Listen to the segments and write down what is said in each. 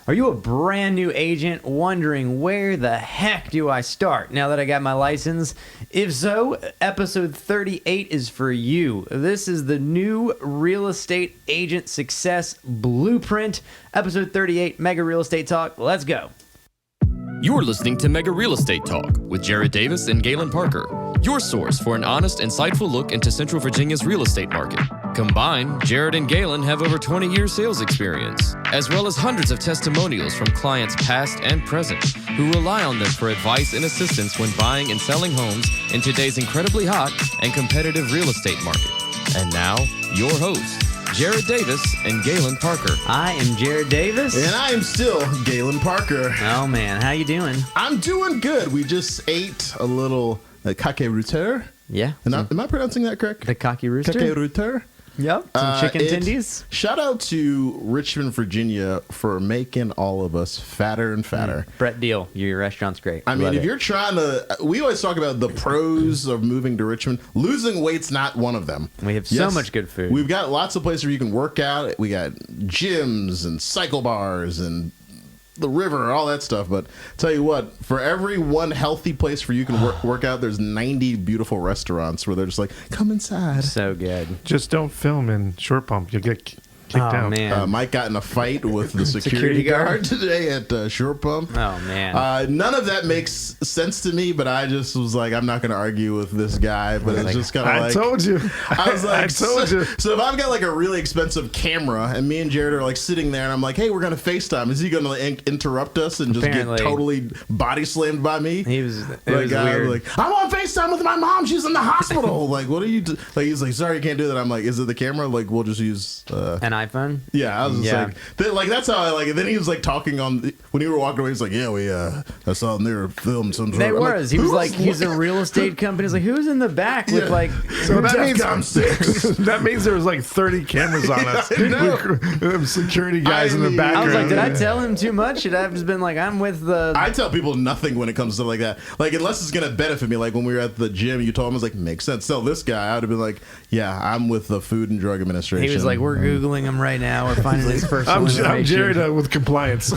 Are you a brand new agent wondering where the heck do I start now that I got my license? If so, episode 38 is for you. This is the new real estate agent success blueprint. Episode 38, Mega Real Estate Talk. Let's go. You're listening to Mega Real Estate Talk with Jared Davis and Galen Parker, your source for an honest, insightful look into Central Virginia's real estate market. Combined, Jared and Galen have over 20 years sales experience, as well as hundreds of testimonials from clients past and present who rely on them for advice and assistance when buying and selling homes in today's incredibly hot and competitive real estate market. And now, your hosts, Jared Davis and Galen Parker. I am Jared Davis. And I am still Galen Parker. Oh, man. How you doing? I'm doing good. We just ate a little kake rooter. Yeah. Am I pronouncing that correct? The cocky rooster? Kake rooter. Yep. Some chicken tendies. Shout out to Richmond, Virginia for making all of us fatter and fatter. Brett Deal, your restaurant's great. I mean, Love if it. you're trying to, we always talk about the pros of moving to Richmond. Losing weight's not one of them. We have so much good food. We've got lots of places where you can work out. We got gyms and cycle bars and the river, all that stuff. But tell you what, for every one healthy place where you can work out, there's 90 beautiful restaurants where they're just like, come inside. So good. Just don't film in Short Pump. You'll get kicked Oh, out. man. Mike got in a fight with the Security security guard? guard today at Short Pump. Oh, man. None of that makes sense to me, but I just was like, I'm not going to argue with this guy. But it's just kind of like, I told you. I was like, I told you. So if I've got like a really expensive camera and me and Jared are like sitting there and I'm like, hey, we're going to FaceTime, is he going to interrupt us and just Apparently. get totally body slammed by me? It was I weird. was like, I'm on FaceTime with my mom. She's in the hospital. Like, what are you like? He's like, sorry, you can't do that. I'm like, is it the camera? Like, we'll just use An iPhone? yeah, I was just Yeah. like that's how I like it. Then he was like talking on when you were walking away. He's like, yeah, I saw them. They were filmed some. They I'm like, was. He was like, who's- he's a real estate company. He's like, who's in the back with like... So that DEFCON means 6. that means there was like 30 cameras on us. I know. With security guys I in the mean, background. I was like, did I tell him too much? Should I have just been like, I'm with the... I tell people nothing when it comes to stuff like that. Like, unless it's gonna benefit me. Like when we were at the gym, you told him, I was like, makes sense. Tell this guy. I would have been like, yeah, I'm with the Food and Drug Administration. He was like, we're Googling him right now. We're finding his personal I'm information. Jared with compliance.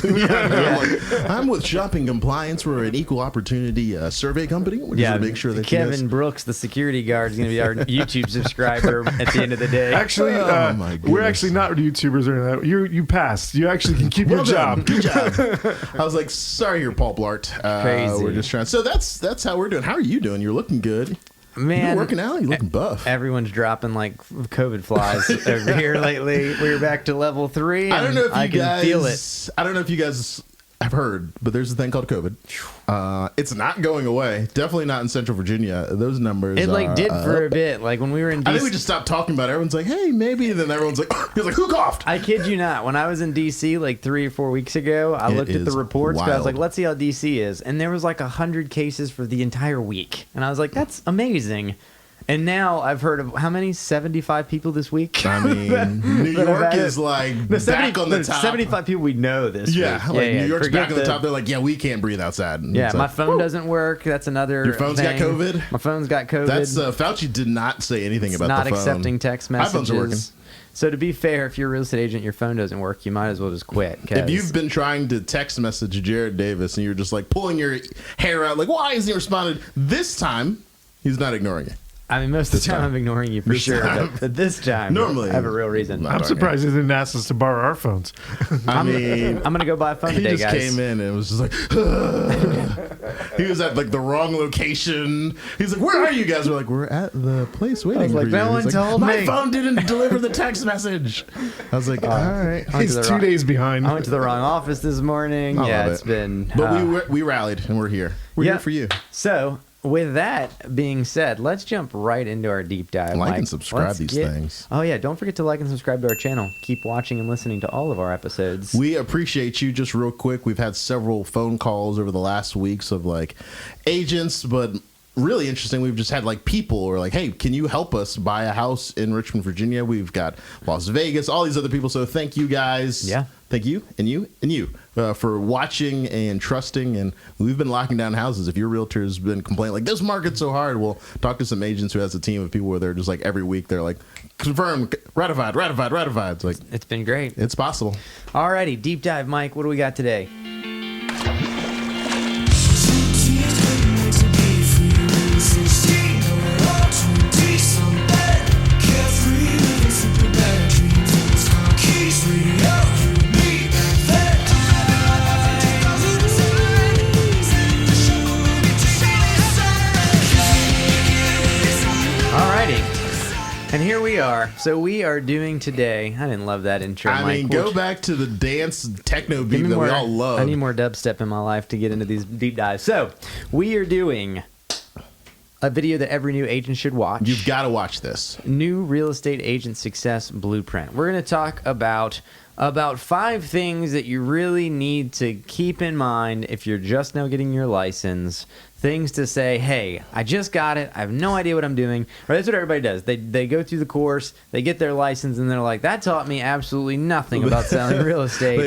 I'm with Shopping Compliance. We're an equal opportunity survey company. We just make sure that you Kevin guys- Brooks, the security guard, is going to be our YouTube subscriber at the end of the day. Actually, Oh, my we're goodness. actually not YouTubers or anything. You passed. You actually can keep your Well done. job. Good job. I was like, sorry, here, Paul Blart. Crazy. We're just trying. So that's how we're doing. How are you doing? You're looking good. Man, You're working out. You're looking buff. everyone's dropping like COVID flies over here lately. We're back to level 3. I don't know if you I can guys. feel it. I don't know if you guys have heard, but there's a thing called COVID. It's not going away. Definitely not in Central Virginia. Those numbers. It like are did for up. a bit. Like when we were in I think DC. we just stopped talking about it. Everyone's like, hey, maybe. And then everyone's like, he's like, who coughed? I kid you not. When I was in DC like 3 or 4 weeks ago, I It looked at the is reports. But I was like, wild. let's see how DC is, and there was like 100 cases for the entire week, and I was like, that's amazing. And now I've heard of how many? 75 people this week. I mean, New that have York had is it. like The back on the top. 75 people we know this Yeah, week. like New York's back Forget on the top. They're like, yeah, we can't breathe outside. And Yeah, it's my like, phone doesn't work. That's another. Your phone's got thing. COVID? My phone's got COVID. That's Fauci did not say anything It's about not the phone. accepting text messages. iPhones are working. So to be fair, if you're a real estate agent, your phone doesn't work, you might as well just quit. 'Cause If you've been trying to text message Jared Davis and you're just like pulling your hair out, like, why hasn't he responded? This time, he's not ignoring you. I mean, most of the time I'm ignoring you for This sure, time. but this time, Normally, I have a real reason. not. I'm surprised they didn't ask us to borrow our phones. I mean, I'm gonna go buy a phone he today, just guys. came in and was just like, he was at like the wrong location. He's like, where are you guys? We're like, we're at the place waiting was like, for you. no He's one like, told my me. phone didn't deliver the text message. I was like, all right. I went He's to the 2 wrong- days behind. I went to the wrong office this morning. I Yeah, love it's it. been. But we rallied and we're here. We're Yeah. here for you. So, with that being said, let's jump right into our deep dive. Like Mike. and subscribe Let's these things. Oh, yeah. Don't forget to like and subscribe to our channel. Keep watching and listening to all of our episodes. We appreciate you. Just real quick, we've had several phone calls over the last weeks of like agents, but really interesting. We've just had like people who are like, hey, can you help us buy a house in Richmond, Virginia? We've got Las Vegas, all these other people. So thank you guys. Yeah. Thank you and you and you for watching and trusting. And we've been locking down houses. If your realtor has been complaining like this market's so hard, well, talk to some agents who has a team of people where they're just like every week they're like confirmed, ratified. It's like It's been great. it's possible. Alrighty, deep dive, Mike. What do we got today? And here we are. So we are doing today. I didn't love that intro, I Mike. mean, go back to the dance techno beat Give me that more, we all love. I need more dubstep in my life to get into these deep dives. So we are doing a video that every new agent should watch. You've got to watch this. New real estate agent success blueprint. We're going to talk about 5 things that you really need to keep in mind if you're just now getting your license. Things to say, hey, I just got it. I have no idea what I'm doing. Right? That's what everybody does. They go through the course, they get their license, and they're like, that taught me absolutely nothing about selling real estate.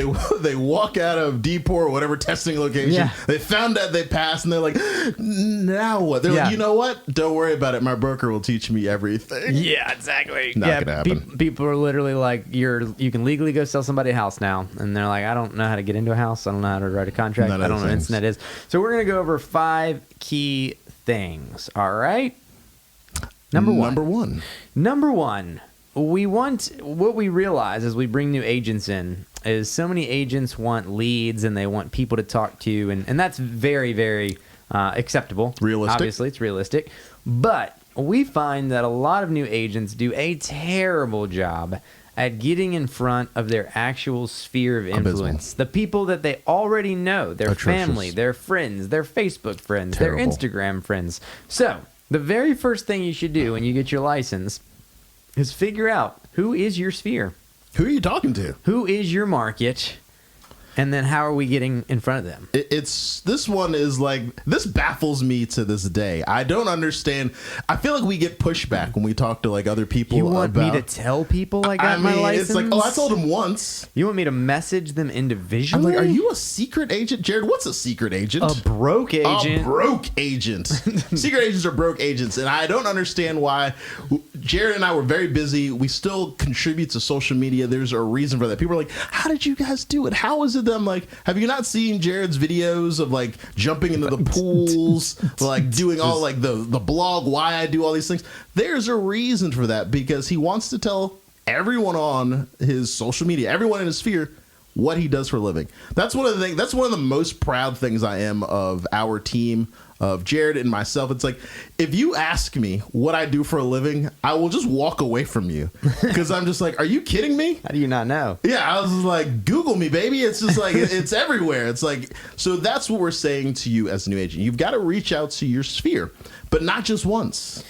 They walk out of Depot or whatever testing location. Yeah. They found out they passed, and they're like, now what? They're like, you know what? Don't worry about it. My broker will teach me everything. Yeah, exactly. Not gonna happen. People are literally like, you can legally go sell somebody a house now, and they're like, I don't know how to get into a house. I don't know how to write a contract. None I of don't know what those internet is. So we're gonna go over 5 key things. All right. Number one, what we realize as we bring new agents in is so many agents want leads and they want people to talk to, and that's very, very acceptable. Realistic. Obviously, it's realistic. But we find that a lot of new agents do a terrible job at getting in front of their actual sphere of influence. The people that they already know, their family, their friends, their Facebook friends, their Instagram friends. So the very first thing you should do when you get your license is figure out who is your sphere. Who are you talking to? Who is your market? And then how are we getting in front of them? This one is like, this baffles me to this day. I don't understand. I feel like we get pushback when we talk to like other people. You want me to tell people I got my license? It's like, oh, I told them once. You want me to message them individually? I'm like, are you a secret agent? Jared, what's a secret agent? A broke agent. A broke agent. Secret agents are broke agents. And I don't understand why. Jared and I were very busy. We still contribute to social media. There's a reason for that. People are like, how did you guys do it? How is it that I'm like, have you not seen Jared's videos of like jumping into the pools, like doing all like the blog, why I do all these things? There's a reason for that, because he wants to tell everyone on his social media, everyone in his sphere, what he does for a living. That's one of the things. That's one of the most proud things I am of our team, of Jared and myself. It's like, if you ask me what I do for a living, I will just walk away from you, because I'm just like, are you kidding me? How do you not know? Yeah, I was just like, Google me, baby. It's just like, it's everywhere. It's like, so that's what we're saying to you as a new agent. You've got to reach out to your sphere, but not just once.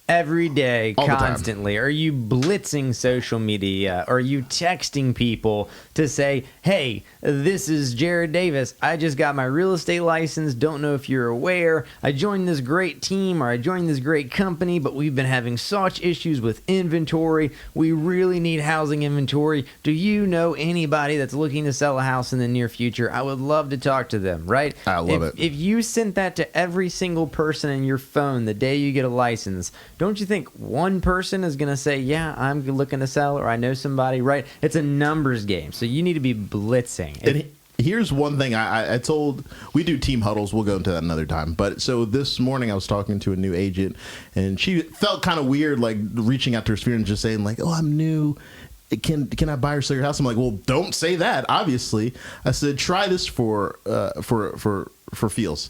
Every day, All the time. constantly. Are you blitzing social media? Are you texting people to say, hey, this is Jared Davis. I just got my real estate license. Don't know if you're aware. I joined this great team, or I joined this great company, but we've been having such issues with inventory. We really need housing inventory. Do you know anybody that's looking to sell a house in the near future? I would love to talk to them, right? I love it. If you sent that to every single person in your phone the day you get a license, don't you think one person is going to say, yeah, I'm looking to sell, or I know somebody, right? It's a numbers game. So you need to be blitzing. And here's one thing I told, we do team huddles. We'll go into that another time. But so this morning I was talking to a new agent, and she felt kind of weird, like reaching out to her sphere and just saying like, oh, I'm new. Can I buy or sell your house? I'm like, well, don't say that. Obviously, I said, try this for feels.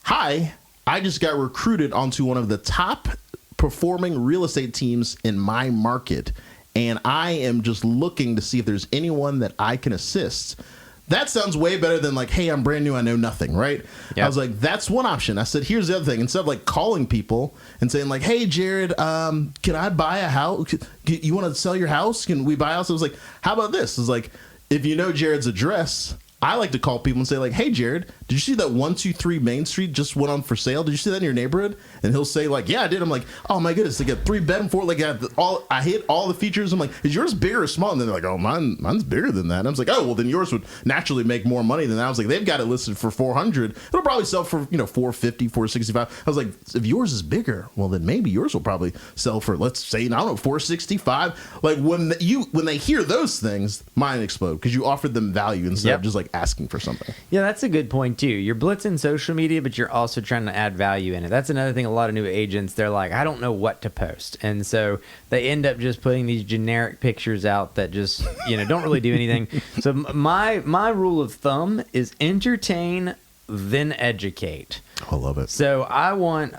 Hi, I just got recruited onto one of the top performing real estate teams in my market, and I am just looking to see if there's anyone that I can assist. That sounds way better than like, hey, I'm brand new, I know nothing, right? Yep. I was like, that's one option. I said, here's the other thing. Instead of like calling people and saying like, hey, Jared, can I buy a house? You want to sell your house? Can we buy a house? I was like, how about this? It's like, if you know Jared's address, I like to call people and say like, "Hey, Jared, did you see that 123 Main Street just went on for sale? Did you see that in your neighborhood?" And he'll say like, "Yeah, I did." I'm like, "Oh my goodness, they got 3 bed and 4. Like, I hit all the features." I'm like, "Is yours bigger or small?" And then they're like, "Oh, mine's bigger than that." And I was like, "Oh, well, then yours would naturally make more money than that." I was like, "They've got it listed for 400. It'll probably sell for 450, 465." I was like, "If yours is bigger, well, then maybe yours will probably sell for, let's say, I don't know, 465." Like when they hear those things, mine explode because you offered them value instead of just like asking for something. Yeah, that's a good point too. You're blitzing social media, but you're also trying to add value in it. That's another thing. A lot of new agents, they're like, I don't know what to post, and so they end up just putting these generic pictures out that just don't really do anything. So my rule of thumb is entertain, then educate. I love it. So I want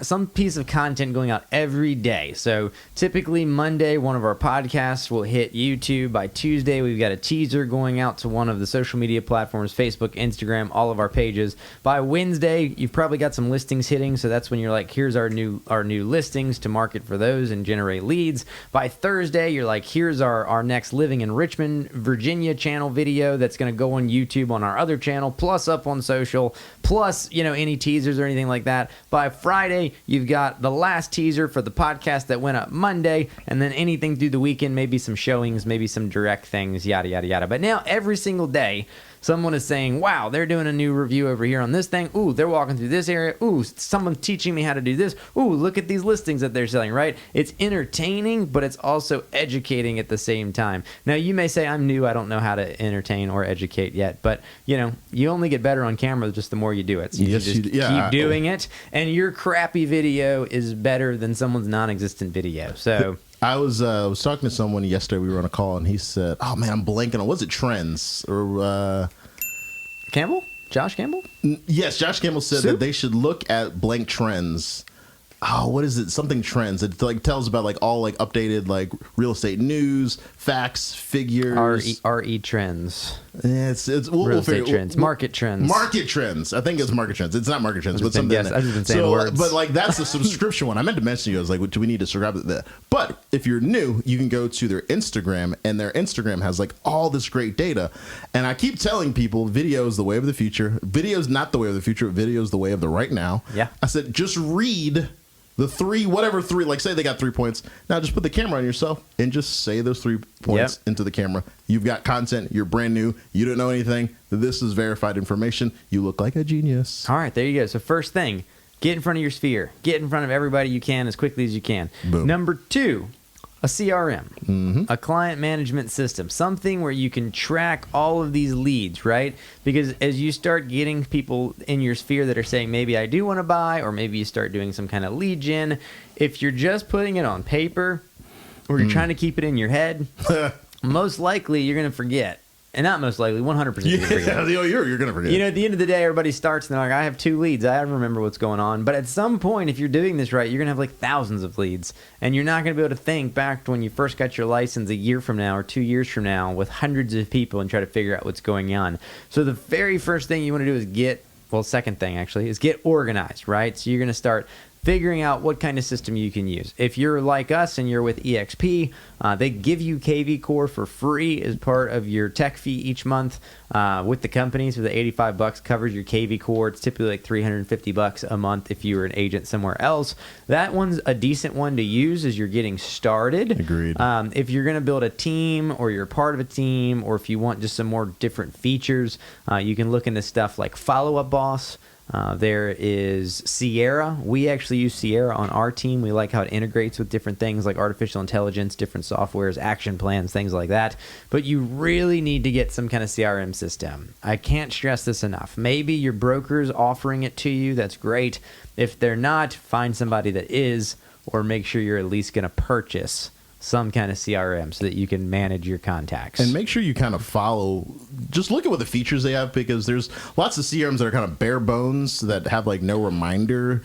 some piece of content going out every day. So typically Monday, one of our podcasts will hit YouTube. By Tuesday, we've got a teaser going out to one of the social media platforms, Facebook, Instagram, all of our pages. By Wednesday, you've probably got some listings hitting. So that's when you're like, here's our new listings to market for those and generate leads. By Thursday, you're like, here's our next Living in Richmond, Virginia channel video that's going to go on YouTube on our other channel, plus up on social, plus, any teasers or anything like that. By Friday, you've got the last teaser for the podcast that went up Monday, and then anything through the weekend, maybe some showings, maybe some direct things, yada, yada, yada. But now every single day, someone is saying, wow, they're doing a new review over here on this thing. Ooh, they're walking through this area. Ooh, someone's teaching me how to do this. Ooh, look at these listings that they're selling, right? It's entertaining, but it's also educating at the same time. Now, you may say, I'm new. I don't know how to entertain or educate yet. But, you only get better on camera just the more you do it. So you just keep doing it. And your crappy video is better than someone's non-existent video. So... I was talking to someone yesterday. We were on a call, and he said, "Oh man, I'm blanking on, was it Trends or Campbell? Josh Campbell?" Yes, Josh Campbell said that they should look at blank trends. Oh, what is it? Something trends. It like tells about like all like updated like real estate news, facts, figures. RE trends. Yeah, it's real estate trends, market trends. Market trends. I think it's market trends. It's not market trends, but something. Yes, I've just been saying words. But like that's the subscription one. I meant to mention you. I was like, do we need to subscribe to that? But if you're new, you can go to their Instagram, and their Instagram has like all this great data. And I keep telling people, video is the way of the future. Video is not the way of the future. Video is the way of the right now. Yeah. I said, just read the three, like say they got 3 points. Now just put the camera on yourself and just say those 3 points into the camera. You've got content. You're brand new. You don't know anything. This is verified information. You look like a genius. All right, there you go. So first thing, get in front of your sphere. Get in front of everybody you can as quickly as you can. Boom. Number 2, a CRM, a client management system, something where you can track all of these leads, right? Because as you start getting people in your sphere that are saying, maybe I do want to buy, or maybe you start doing some kind of lead gen, if you're just putting it on paper or you're trying to keep it in your head, most likely you're going to forget. And not most likely, 100% you're going to forget. You're going to forget. At the end of the day, everybody starts and they're like, I have 2 leads. I remember what's going on. But at some point, if you're doing this right, you're going to have like thousands of leads. And you're not going to be able to think back to when you first got your license a year from now or 2 years from now with hundreds of people and try to figure out what's going on. So the very first thing you want to do is second thing actually, is get organized, right? So you're going to start figuring out what kind of system you can use. If you're like us and you're with EXP, they give you KV Core for free as part of your tech fee each month with the company. So the $85 covers your KV Core. It's typically like $350 a month if you were an agent somewhere else. That one's a decent one to use as you're getting started. Agreed. If you're going to build a team or you're part of a team, or if you want just some more different features, you can look into stuff like Follow Up Boss. There is Sierra. We actually use Sierra on our team. We like how it integrates with different things like artificial intelligence, different softwares, action plans, things like that. But you really need to get some kind of CRM system. I can't stress this enough. Maybe your broker's offering it to you. That's great. If they're not, find somebody that is, or make sure you're at least going to purchase some kind of CRM so that you can manage your contacts. And make sure you kind of just look at what the features they have, because there's lots of CRMs that are kind of bare bones that have like no reminder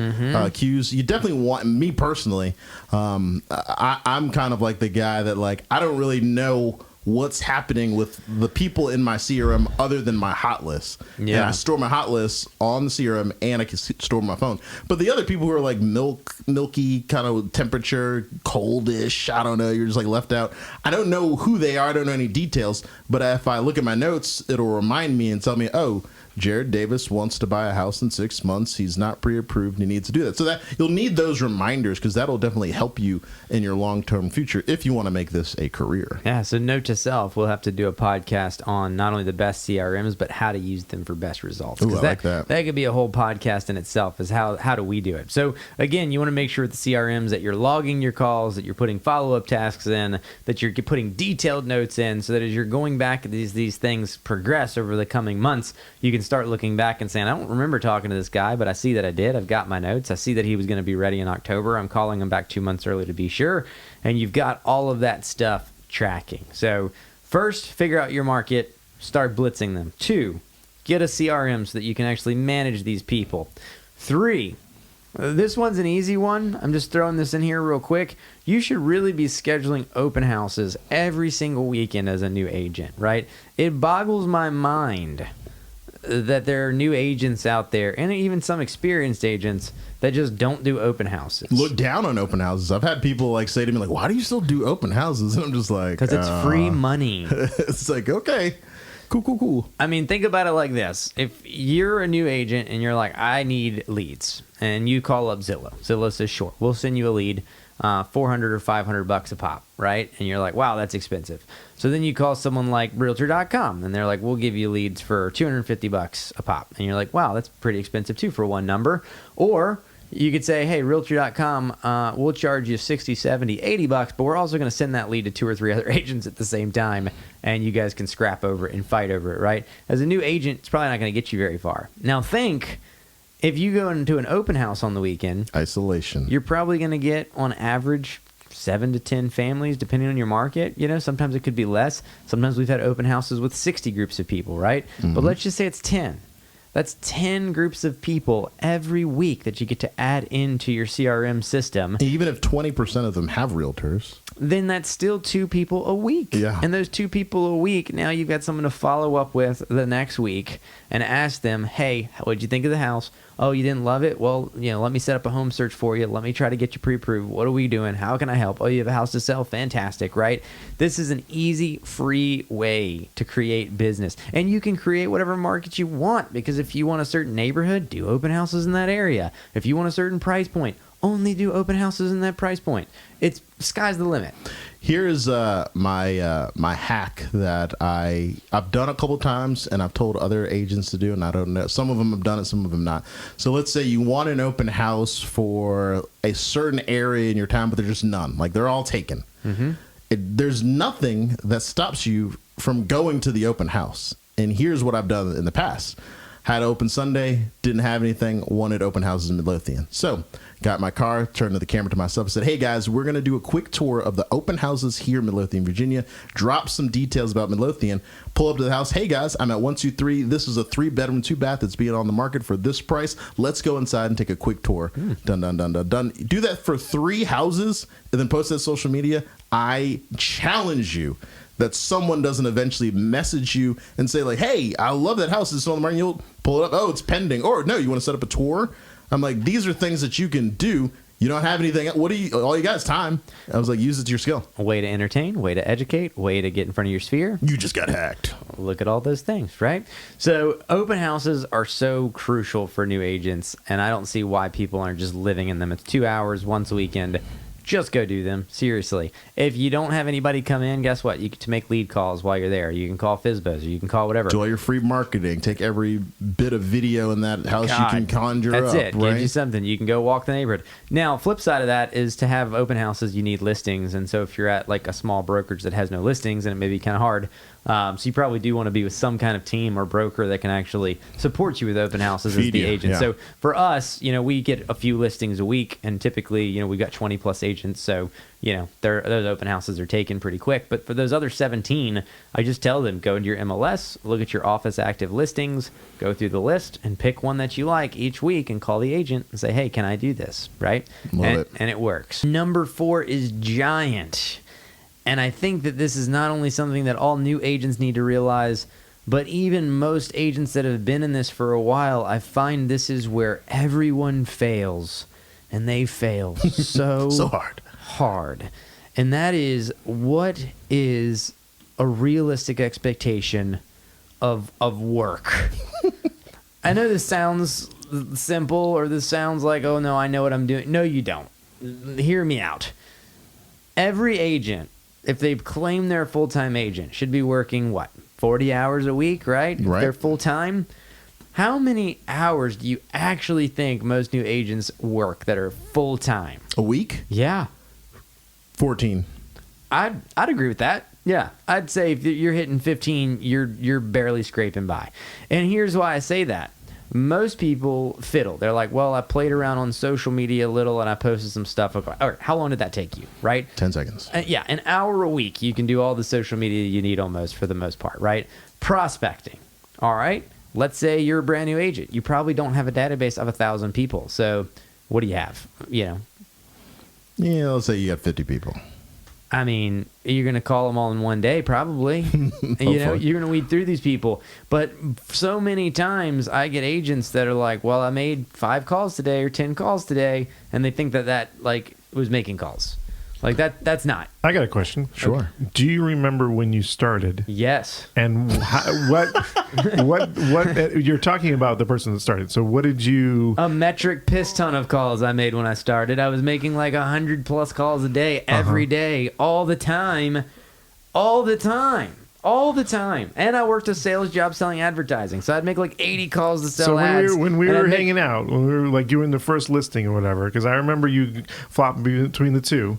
cues. You definitely want, me personally, I'm kind of like the guy that like, I don't really know what's happening with the people in my CRM other than my hot list. Yeah. And I store my hot list on the CRM and I can store my phone. But the other people who are like milky kind of temperature, coldish, I don't know, you're just like left out. I don't know who they are. I don't know any details. But if I look at my notes, it'll remind me and tell me, oh, Jared Davis wants to buy a house in 6 months. He's not pre-approved. And he needs to do that. So that you'll need those reminders because that'll definitely help you in your long-term future if you want to make this a career. Yeah, so note to self, we'll have to do a podcast on not only the best CRMs, but how to use them for best results. Ooh, 'Cause I like that. That could be a whole podcast in itself, is how do we do it? So again, you want to make sure with the CRMs that you're logging your calls, that you're putting follow-up tasks in, that you're putting detailed notes in, so that as you're going back, these things progress over the coming months, you can start looking back and saying, I don't remember talking to this guy, but I see that I did. I've got my notes. I see that he was going to be ready in October. I'm calling him back 2 months early to be sure. And you've got all of that stuff tracking. So first, figure out your market, start blitzing them. 2, get a CRM so that you can actually manage these people. 3, this one's an easy one. I'm just throwing this in here real quick. You should really be scheduling open houses every single weekend as a new agent, right? It boggles my mind that there are new agents out there, and even some experienced agents, that just don't do open houses. Look down on open houses. I've had people like say to me, like, why do you still do open houses? And I'm just like, Because it's free money. It's like, okay, cool. I mean, think about it like this. If you're a new agent and you're like, I need leads, and you call up Zillow. Zillow says, sure, we'll send you a lead, $400 or $500 a pop, right? And you're like, wow, that's expensive. So then you call someone like Realtor.com, and they're like, we'll give you leads for $250 a pop. And you're like, wow, that's pretty expensive too for one number. Or you could say, hey, Realtor.com, we'll charge you $60, $70, $80, but we're also going to send that lead to 2 or 3 other agents at the same time, and you guys can scrap over it and fight over it, right? As a new agent, it's probably not going to get you very far. Now think, if you go into an open house on the weekend, Isolation. you're probably going to get, on average, 7 to 10 families, depending on your market. You know, sometimes it could be less. Sometimes we've had open houses with 60 groups of people, right? But let's just say it's 10. That's 10 groups of people every week that you get to add into your CRM system. Even if 20% of them have realtors. Then that's still 2 people a week. Yeah. And those 2 people a week, now you've got someone to follow up with the next week and ask them, hey, what'd you think of the house? Oh, you didn't love it? Well, let me set up a home search for you. Let me try to get you pre-approved. What are we doing? How can I help? Oh, you have a house to sell? Fantastic, right? This is an easy, free way to create business. And you can create whatever market you want, because if you want a certain neighborhood, do open houses in that area. If you want a certain price point, only do open houses in that price point. It's sky's the limit. Here is my hack that I've done a couple times, and I've told other agents to do, and I don't know. Some of them have done it, some of them not. So let's say you want an open house for a certain area in your town, but there's just none. Like, they're all taken. There's nothing that stops you from going to the open house. And here's what I've done in the past. Had open Sunday, didn't have anything, wanted open houses in Midlothian. So got my car, turned the camera to myself, and said, hey guys, we're going to do a quick tour of the open houses here in Midlothian, Virginia. Drop some details about Midlothian. Pull up to the house. Hey guys, I'm at 123. This is a 3-bedroom, 2-bath that's being on the market for this price. Let's go inside and take a quick tour. Done. Do that for 3 houses and then post that on social media. I challenge you that someone doesn't eventually message you and say, like, hey, I love that house. It's on the market. You'll pull it up. Oh, it's pending. Or no, you want to set up a tour? I'm like, these are things that you can do. You don't have anything. All you got is time. I was like, use it to your skill. A way to entertain, way to educate, way to get in front of your sphere. You just got hacked. Look at all those things, right? So open houses are so crucial for new agents, and I don't see why people aren't just living in them. It's 2 hours once a weekend. Just go do them. Seriously. If you don't have anybody come in, guess what? You get to make lead calls while you're there. You can call FSBOs, or you can call whatever. Do all your free marketing. Take every bit of video in that house you can conjure That's up. it. Right? Gives you something. You can go walk the neighborhood. Now, flip side of that is to have open houses, you need listings. And so if you're at like a small brokerage that has no listings, and it may be kind of hard, so you probably do want to be with some kind of team or broker that can actually support you with open houses as the agent. Yeah. So for us, we get a few listings a week, and typically, we've got 20 plus agents. So, those open houses are taken pretty quick. But for those other 17, I just tell them, go into your MLS, look at your office active listings, go through the list, and pick one that you like each week and call the agent and say, hey, can I do this? Right? Love it. And it works. Number 4 is giant. And I think that this is not only something that all new agents need to realize, but even most agents that have been in this for a while, I find this is where everyone fails. And they fail so hard. And that is, what is a realistic expectation of work? I know this sounds simple, or this sounds like, oh no, I know what I'm doing. No, you don't. Hear me out. Every agent, if they claim they're a full-time agent, should be working, 40 hours a week, right? If they're full-time. How many hours do you actually think most new agents work that are full-time? A week? Yeah. 14. I'd agree with that. Yeah. I'd say if you're hitting 15, you're barely scraping by. And here's why I say that. Most people fiddle. They're like, well, I played around on social media a little and I posted some stuff. Okay. All right, how long did that take you, right? 10 seconds. Yeah, an hour a week. You can do all the social media you need almost for the most part, right? Prospecting. All right. Let's say you're a brand new agent. You probably don't have a database of 1,000 people. So what do you have? Yeah, let's say you got 50 people. I mean, you're going to call them all in one day, probably. You're going to weed through these people. But so many times I get agents that are like, well, I made 5 calls today or 10 calls today. And they think that was making calls. Like that's not. I got a question. Sure. Do you remember when you started? Yes. And what you're talking about the person that started. So what did you? A metric piss ton of calls I made when I started. I was making like 100+ calls a day, every day, all the time. And I worked a sales job selling advertising. So I'd make like 80 calls to sell ads. So when we were hanging out, when we were like, you were in the first listing or whatever, because I remember you flopping between the two.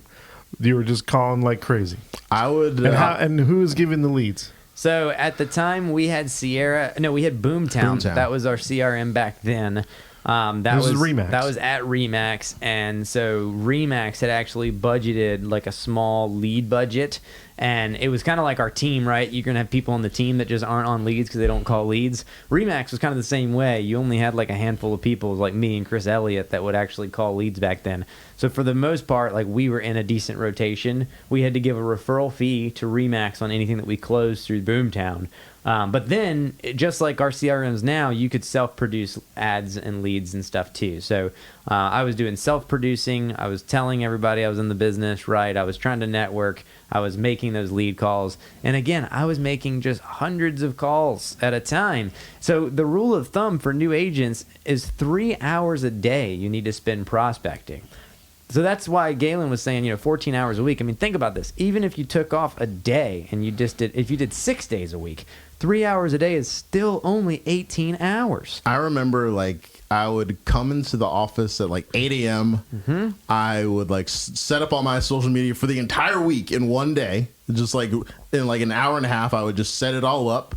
You were just calling like crazy. I would. And who was giving the leads? So at the time we had we had Boomtown. That was our CRM back then. That was Remax. That was at Remax. And so Remax had actually budgeted like a small lead budget. And it was kind of like our team, right? You're going to have people on the team that just aren't on leads because they don't call leads. Remax was kind of the same way. You only had like a handful of people like me and Chris Elliott that would actually call leads back then. So for the most part, like we were in a decent rotation. We had to give a referral fee to Remax on anything that we closed through Boomtown. But then, just like our CRMs now, you could self-produce ads and leads and stuff too. So I was doing self-producing. I was telling everybody I was in the business, right? I was trying to network. I was making those lead calls. And again, I was making just hundreds of calls at a time. So the rule of thumb for new agents is 3 hours a day you need to spend prospecting. So that's why Galen was saying, 14 hours a week. I mean, think about this. Even if you took off a day and if you did 6 days a week, 3 hours a day is still only 18 hours. I remember I would come into the office at 8 a.m. Mm-hmm. I would set up all my social media for the entire week in one day. Just in an hour and a half, I would just set it all up.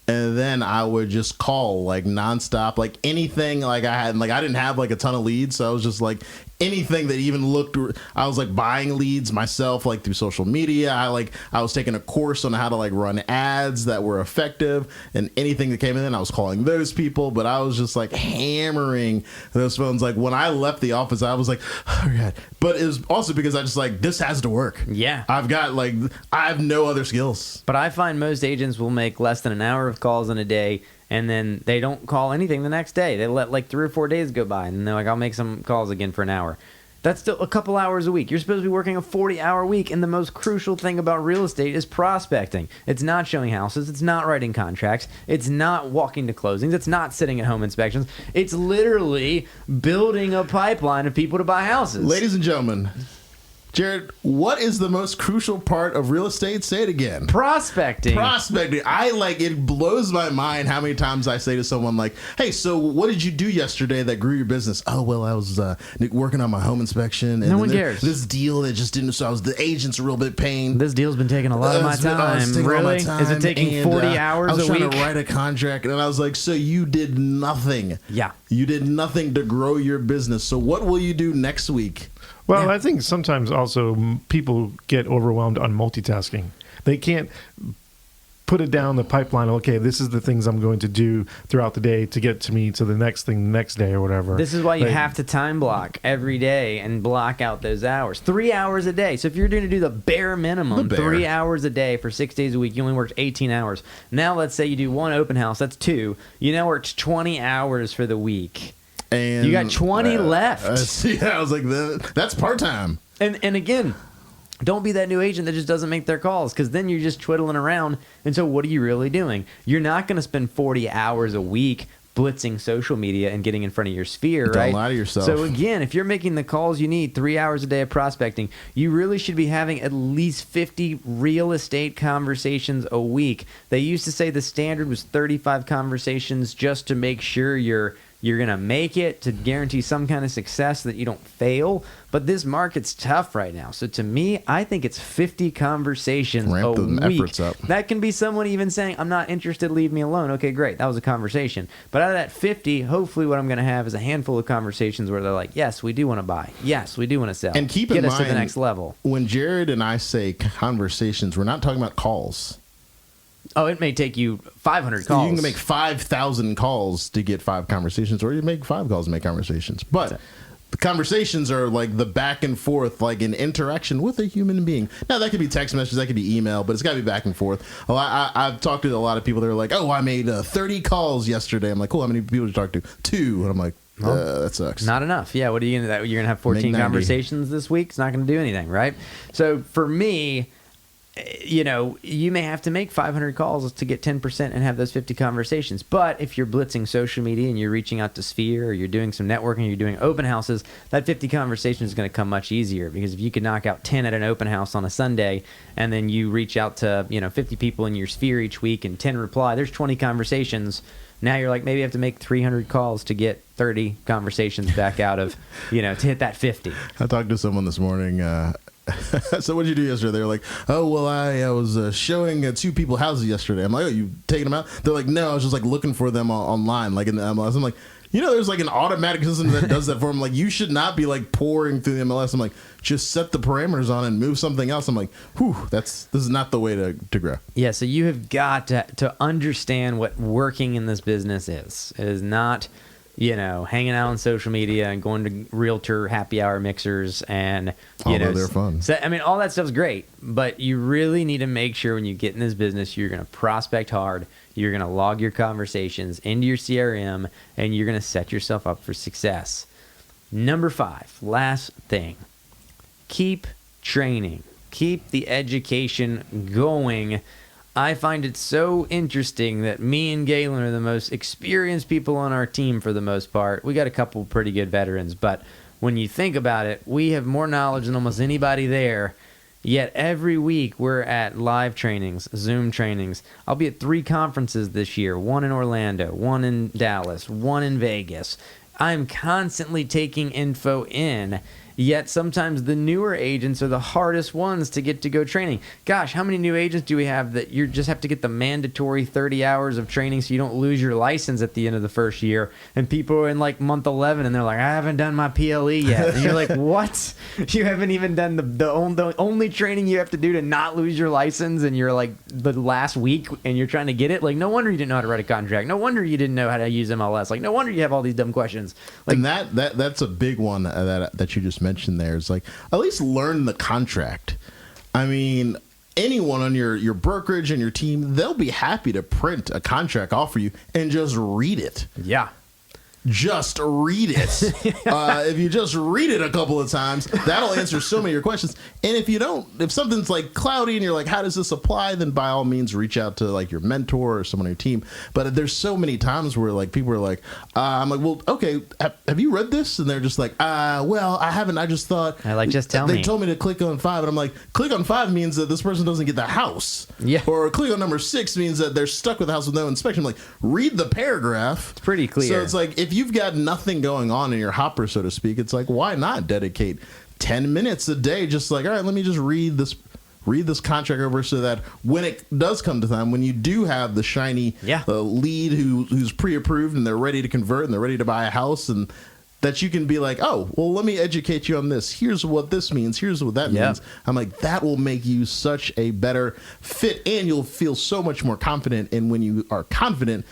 And then I would just call nonstop, anything I had. I didn't have a ton of leads. So I was just anything that even looked, I was buying leads myself, through social media. I was taking a course on how to run ads that were effective, and anything that came in, I was calling those people. But I was just hammering those phones. When I left the office, I was oh God. But it was also because I just this has to work. Yeah. I've got I have no other skills. But I find most agents will make less than an hour of calls in a day, and then they don't call anything the next day. They let 3 or 4 days go by, and they're I'll make some calls again for an hour. That's still a couple hours a week. You're supposed to be working a 40-hour week, and the most crucial thing about real estate is prospecting. It's not showing houses. It's not writing contracts. It's not walking to closings. It's not sitting at home inspections. It's literally building a pipeline of people to buy houses. Ladies and gentlemen, Jared, what is the most crucial part of real estate? Say it again. Prospecting. It blows my mind how many times I say to someone hey, so what did you do yesterday that grew your business? Oh, well, I was working on my home inspection. And no one cares. This deal that just didn't, so I was the agent's a real bit pain. This deal's been taking a lot of my time. Really? Is it taking 40 hours a week? I was trying to write a contract, and I was so you did nothing. Yeah. You did nothing to grow your business. So what will you do next week? Well, I think sometimes also people get overwhelmed on multitasking. They can't put it down the pipeline. Okay, this is the things I'm going to do throughout the day to get to me to the next thing the next day or whatever. This is why you have to time block every day and block out those hours. 3 hours a day. So if you're going to do the bare minimum, 3 hours a day for 6 days a week, you only worked 18 hours. Now let's say you do one open house. That's 2. You now worked 20 hours for the week. And you got 20 left. I was like, that's part-time. And again, don't be that new agent that just doesn't make their calls, because then you're just twiddling around. And so what are you really doing? You're not going to spend 40 hours a week blitzing social media and getting in front of your sphere, right? Don't lie to yourself. So again, if you're making the calls you need, 3 hours a day of prospecting, you really should be having at least 50 real estate conversations a week. They used to say the standard was 35 conversations just to make sure you're going to make it, to guarantee some kind of success so that you don't fail. But this market's tough right now. So to me, I think it's 50 conversations Ramp a the week. efforts up. That can be someone even saying, I'm not interested, leave me alone. Okay, great. That was a conversation. But out of that 50, hopefully what I'm going to have is a handful of conversations where they're like, yes, we do want to buy. Yes, we do want to sell. And keep Get in us mind, to the next level. when Jared and I say conversations, we're not talking about calls. Oh, it may take you 500 calls. You can make 5,000 calls to get 5 conversations, or you make 5 calls to make conversations. But the conversations are like the back and forth, like an interaction with a human being. Now, that could be text messages, that could be email, but it's got to be back and forth. I've talked to a lot of people that are like, oh, I made 30 calls yesterday. I'm like, cool, how many people did you talk to? 2. And I'm like, that sucks. Not enough. Yeah, what are you going to do? You're going to have 14 conversations this week? It's not going to do anything, right? So for me, you know, you may have to make 500 calls to get 10% and have those 50 conversations. But if you're blitzing social media and you're reaching out to Sphere, or you're doing some networking, you're doing open houses, that 50 conversations is going to come much easier, because if you could knock out 10 at an open house on a Sunday, and then you reach out to, 50 people in your Sphere each week and 10 reply, there's 20 conversations. Now you're like, maybe you have to make 300 calls to get 30 conversations back out of, to hit that 50. I talked to someone this morning. So what did you do yesterday? They were like, oh, well, I was showing 2 people houses yesterday. I'm like, oh, you taking them out? They're like, no, I was just like looking for them online, like in the MLS. I'm like, there's like an automatic system that does that for them. Like, you should not be like pouring through the MLS. I'm like, just set the parameters on and move something else. I'm like, whew, this is not the way to grow. Yeah, so you have got to understand what working in this business is. It is not, hanging out on social media and going to realtor happy hour mixers and, although they're fun. So, all that stuff's great, but you really need to make sure when you get in this business, you're going to prospect hard. You're going to log your conversations into your CRM, and you're going to set yourself up for success. Number 5, last thing, keep training. Keep the education going. I find it so interesting that me and Galen are the most experienced people on our team for the most part. We got a couple pretty good veterans, but when you think about it, we have more knowledge than almost anybody there. Yet every week we're at live trainings, Zoom trainings. I'll be at 3 conferences this year, 1 in Orlando, 1 in Dallas, 1 in Vegas. I'm constantly taking info in. Yet sometimes the newer agents are the hardest ones to get to go training. Gosh, how many new agents do we have that you just have to get the mandatory 30 hours of training so you don't lose your license at the end of the first year? And people are in like month 11 and they're like, I haven't done my PLE yet. And you're like, what? You haven't even done the only training you have to do to not lose your license, and you're like the last week and you're trying to get it? Like, no wonder you didn't know how to write a contract. No wonder you didn't know how to use MLS. Like, no wonder you have all these dumb questions. Like, and that's a big one that you just mentioned there. Is like, at least learn the contract. Anyone on your brokerage and your team, they'll be happy to print a contract off for you and just read it. Yeah. Just read it. If you just read it a couple of times, that'll answer so many of your questions. And if something's like cloudy and you're like, how does this apply? Then by all means, reach out to like your mentor or someone on your team. But there's so many times where like people are like, I'm like, well, okay, have you read this? And they're just like, well, I haven't. I just thought. Just tell me. They told me to click on 5. And I'm like, click on 5 means that this person doesn't get the house. Yeah. Or click on number 6 means that they're stuck with the house with no inspection. I'm like, read the paragraph. It's pretty clear. So it's like, if you've got nothing going on in your hopper, so to speak, it's like, why not dedicate 10 minutes a day? Just like, all right, let me just read this contract over, so that when it does come to time, when you do have the shiny lead who's pre-approved and they're ready to convert and they're ready to buy a house, and that you can be like, oh, well, let me educate you on this. Here's what this means. Here's what that means. I'm like, that will make you such a better fit, and you'll feel so much more confident. And when you are confident,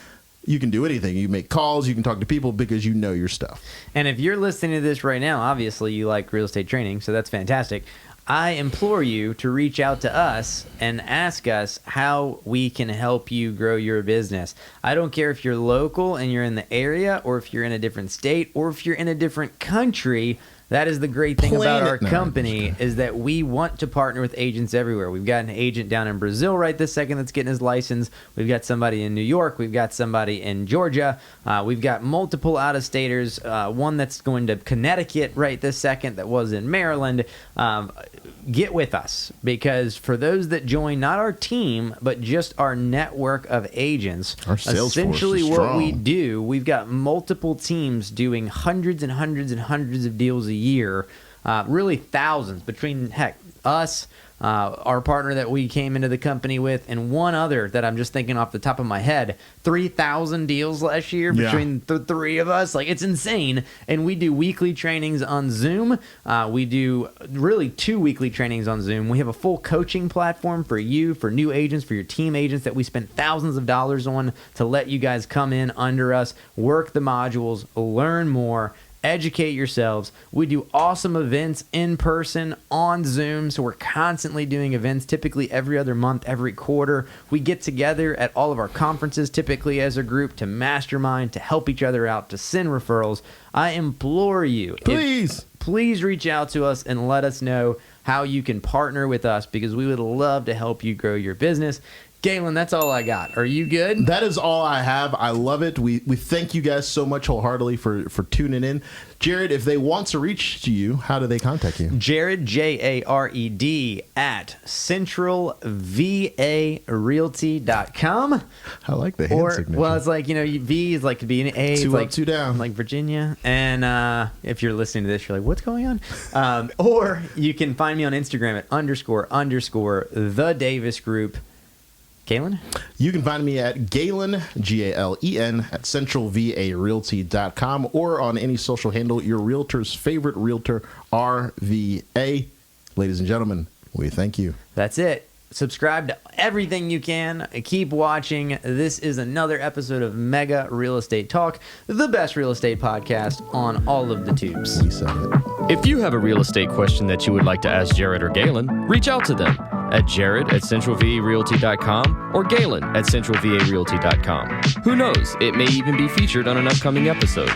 you can do anything. You make calls, you can talk to people because you know your stuff. And if you're listening to this right now, obviously you like real estate training, so that's fantastic. I implore you to reach out to us and ask us how we can help you grow your business. I don't care if you're local and you're in the area, or if you're in a different state, or if you're in a different country. That is the great thing about our company, is that we want to partner with agents everywhere. We've got an agent down in Brazil right this second that's getting his license. We've got somebody in New York. We've got somebody in Georgia. We've got multiple out-of-staters, one that's going to Connecticut right this second that was in Maryland. Get with us, because for those that join not our team but just our network of agents, our sales essentially force is what we strong. do, we've got multiple teams doing hundreds and hundreds and hundreds of deals a year, really thousands between us, our partner that we came into the company with, and one other that I'm just thinking off the top of my head. 3,000 deals last year between the three of us. Like, it's insane. And we do weekly trainings on Zoom. We do really 2 weekly trainings on Zoom. We have a full coaching platform for you, for new agents, for your team agents that we spent thousands of dollars on to let you guys come in under us, work the modules, learn more, educate yourselves. We do awesome events in person, on Zoom, so we're constantly doing events, typically every other month, every quarter. We get together at all of our conferences, typically as a group, to mastermind, to help each other out, to send referrals. I implore you, please reach out to us and let us know how you can partner with us, because we would love to help you grow your business. Galen, that's all I got. Are you good? That is all I have. I love it. We thank you guys so much wholeheartedly for tuning in. Jared, if they want to reach to you, how do they contact you? Jared, Jared, at centralvarealty.com. I like the hand signature. Well, it's like, V is like to be an A. Two it's up, like, two down. Like Virginia. And if you're listening to this, you're like, what's going on? Or you can find me on Instagram at _ the Davis Group. Galen? You can find me at Galen, Galen, at centralvarealty.com, or on any social handle, your realtor's favorite realtor, RVA. Ladies and gentlemen, we thank you. That's it. Subscribe to everything you can. Keep watching. This is another episode of Mega Real Estate Talk, the best real estate podcast on all of the tubes. We said it. If you have a real estate question that you would like to ask Jared or Galen, reach out to them at jared@centralvarealty.com or Galen at centralvarealty.com. Who knows? It may even be featured on an upcoming episode.